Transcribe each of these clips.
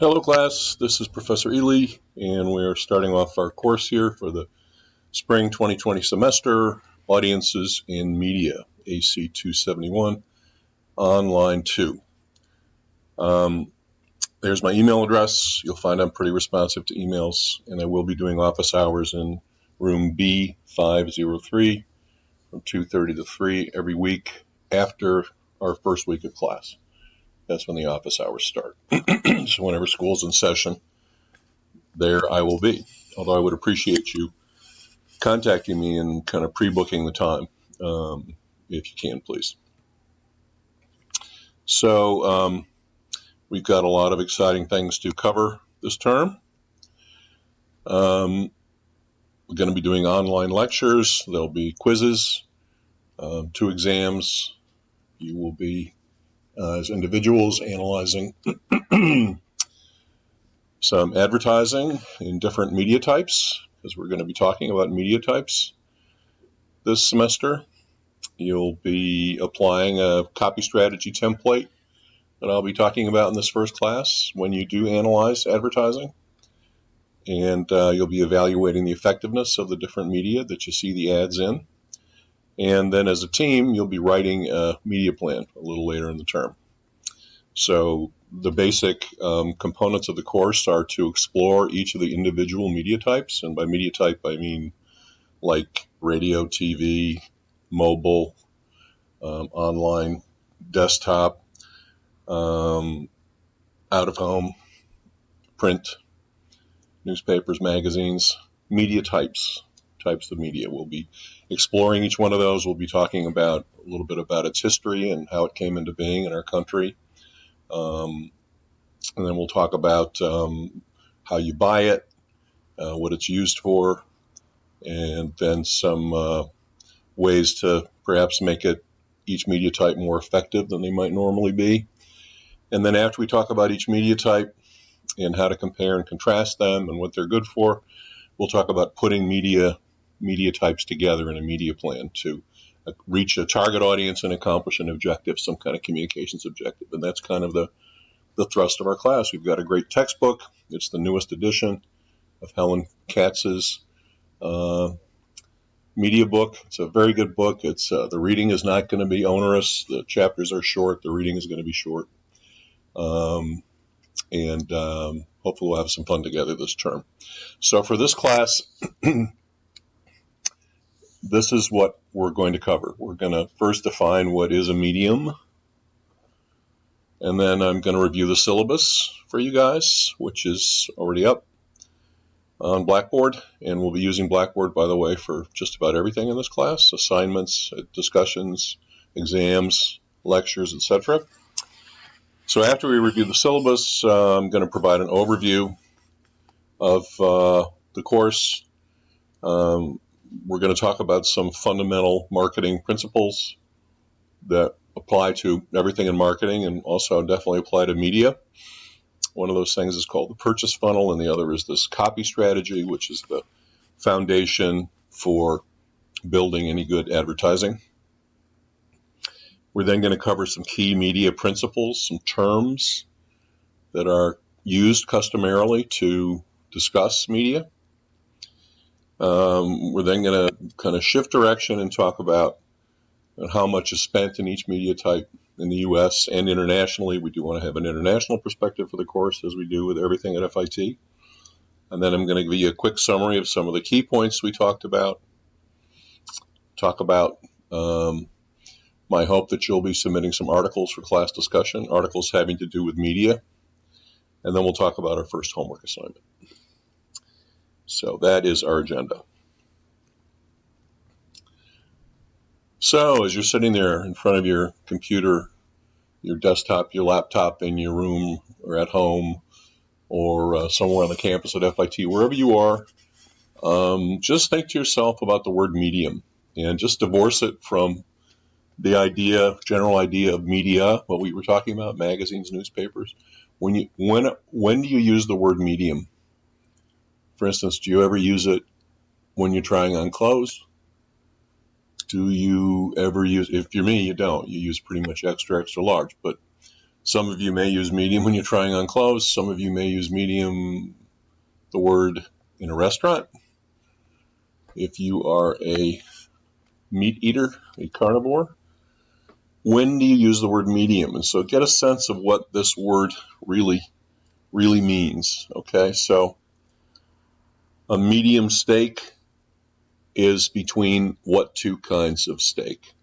Hello class, this is Professor Ely, and we're starting off our course here for the spring 2020 semester, Audiences in Media, AC 271, Online 2. There's my email address. You'll find I'm pretty responsive to emails, and I will be doing office hours in room B503 from 2:30 to 3 every week after our first week of class. That's when the office hours start. So whenever school's in session, there I will be. Although I would appreciate you contacting me and kind of pre-booking the time, if you can, please. So we've got a lot of exciting things to cover this term. We're going to be doing online lectures. There'll be quizzes, 2 exams. You will be, as individuals, analyzing some advertising in different media types, because we're going to be talking about media types this semester. You'll be applying a copy strategy template that I'll be talking about in this first class when you do analyze advertising. And you'll be evaluating the effectiveness of the different media that you see the ads in. And then as a team, you'll be writing a media plan a little later in the term. So the basic components of the course are to explore each of the individual media types. And by media type, I mean like radio, TV, mobile, online, desktop, out of home, print, newspapers, magazines, media types of media. We'll be exploring each one of those. We'll be talking about a little bit about its history and how it came into being in our country. And then we'll talk about how you buy it, what it's used for, and then some ways to perhaps make each media type more effective than they might normally be. And then after we talk about each media type and how to compare and contrast them and what they're good for, we'll talk about putting media types together in a media plan to reach a target audience and accomplish an objective, some kind of communications objective. And that's kind of the thrust of our class. We've got a great textbook. It's the newest edition of Helen Katz's media book. It's a very good book. It's the reading is not going to be onerous. The chapters are short. The reading is going to be short. And hopefully we'll have some fun together this term. So for this class, this is what we're going to cover. We're going to first define what is a medium, and then I'm going to review the syllabus for you guys, which is already up on Blackboard, and we'll be using Blackboard, by the way, for just about everything in this class: assignments, discussions, exams, lectures, etc. So after we review the syllabus, I'm going to provide an overview of the course. We're going to talk about some fundamental marketing principles that apply to everything in marketing and also definitely apply to media. One of those things is called the purchase funnel, and the other is this copy strategy, which is the foundation for building any good advertising. We're then going to cover some key media principles, some terms that are used customarily to discuss media. We're then going to kind of shift direction and talk about how much is spent in each media type in the U.S. and internationally. We do want to have an international perspective for the course, as we do with everything at FIT. And then I'm going to give you a quick summary of some of the key points we talked about. Talk about my hope that you'll be submitting some articles for class discussion, articles having to do with media. And then we'll talk about our first homework assignment. So that is our agenda. So as you're sitting there in front of your computer, your desktop, your laptop in your room or at home or somewhere on the campus at FIT, wherever you are, just think to yourself about the word medium and just divorce it from the general idea of media, what we were talking about, magazines, newspapers. When do you use the word medium? For instance, do you ever use it when you're trying on clothes? Do you ever use, if you're me, you don't. You use pretty much extra, extra large. But Some of you may use medium when you're trying on clothes. Some of you may use medium, the word, in a restaurant. If you are a meat eater, a carnivore, when do you use the word medium? And so get a sense of what this word really means. Okay, so a medium steak is between what two kinds of steak?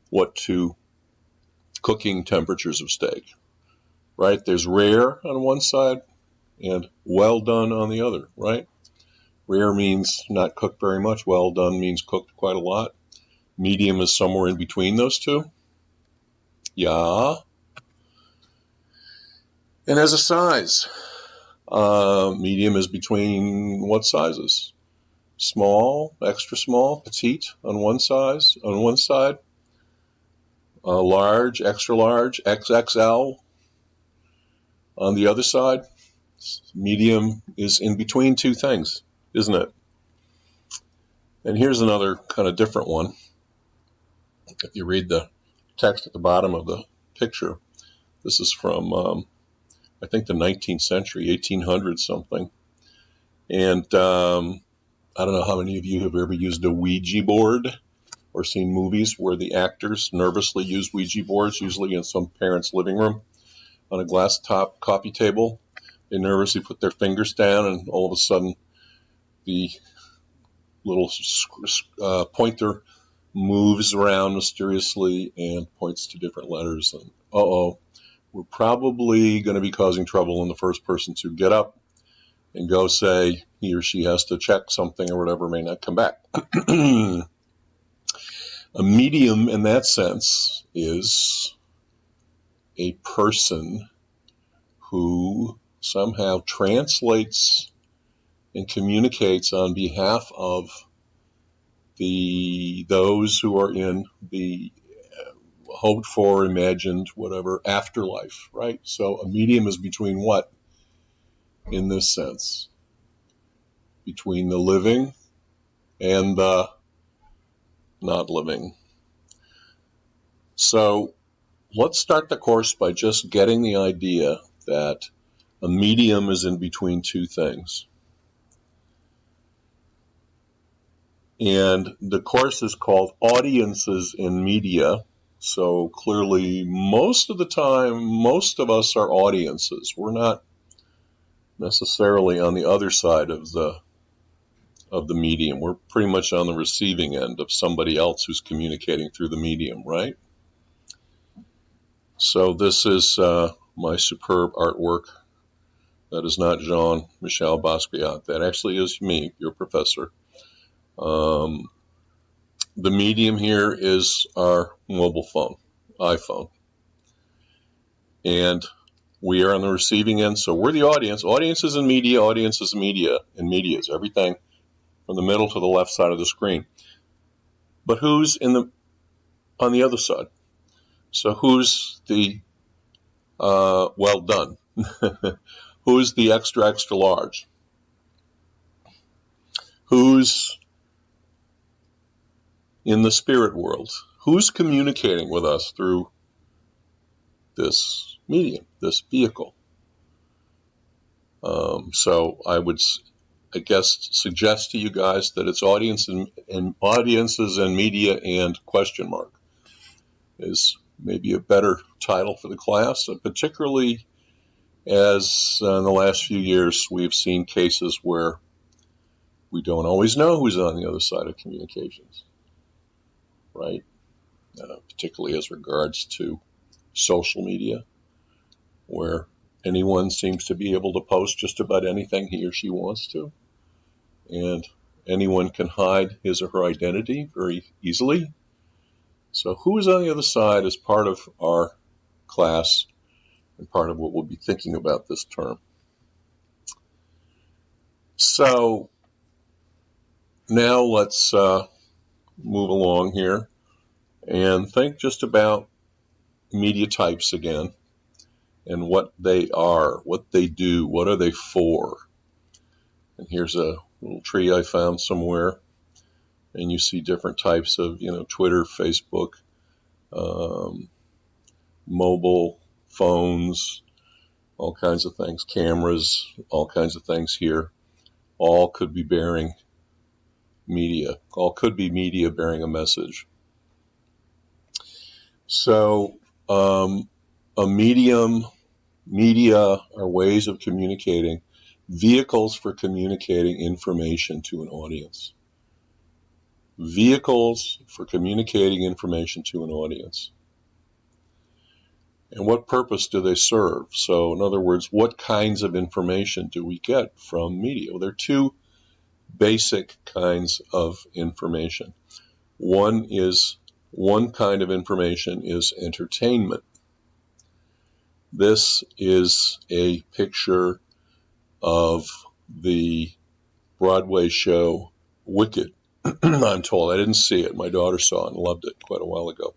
What two cooking temperatures of steak? Right? There's rare on one side and well done on the other, right? Rare means not cooked very much. Well done means cooked quite a lot. Medium is somewhere in between those two. Yeah. And as a size, medium is between what sizes? Small, extra small, petite on one side, large, extra large, XXL on the other side. Medium is in between two things, isn't it? And here's another kind of different one. If you read the text at the bottom of the picture, this is from, I think, the 19th century, 1800 something. And I don't know how many of you have ever used a Ouija board or seen movies where the actors nervously use Ouija boards, usually in some parent's living room, on a glass top coffee table. They nervously put their fingers down, and all of a sudden the little pointer moves around mysteriously and points to different letters. And we're probably going to be causing trouble, and the first person to get up and go say he or she has to check something or whatever may not come back. A medium in that sense is a person who somehow translates and communicates on behalf of those who are in the hoped for, imagined, whatever, afterlife, right? So a medium is between what in this sense? Between the living and the not living. So let's start the course by just getting the idea that a medium is in between two things. And the course is called Audiences in Media. So clearly, most of the time, most of us are audiences. We're not necessarily on the other side of the medium. We're pretty much on the receiving end of somebody else who's communicating through the medium, right? So this is my superb artwork. That is not Jean-Michel Basquiat. That actually is me, your professor. The medium here is our mobile phone, iPhone. And we are on the receiving end, so we're the audience. Audiences in media, audiences in media, and media is everything from the middle to the left side of the screen. But who's on the other side? So who's the well done? Who's the extra, extra large? Who's in the spirit world? Who's communicating with us through this medium, this vehicle? So I would, I guess, suggest to you guys that it's audiences and media and question mark is maybe a better title for the class, particularly as in the last few years we've seen cases where we don't always know who's on the other side of communications, right? Particularly as regards to social media, where anyone seems to be able to post just about anything he or she wants to, and anyone can hide his or her identity very easily. So who is on the other side is part of our class and part of what we'll be thinking about this term. So now let's move along here and think just about media types again and what they are, what they do, what are they for. And here's a little tree I found somewhere, and you see different types of, Twitter, Facebook, mobile, phones, all kinds of things, cameras, all kinds of things here, all could be bearing media, all could be media bearing a message. So a medium, media are ways of communicating, vehicles for communicating information to an audience. Vehicles for communicating information to an audience. And what purpose do they serve? So, in other words, what kinds of information do we get from media? Well, there are two basic kinds of information. One kind of information is entertainment. This is a picture of the Broadway show Wicked. I'm told. I didn't see it. My daughter saw it and loved it quite a while ago.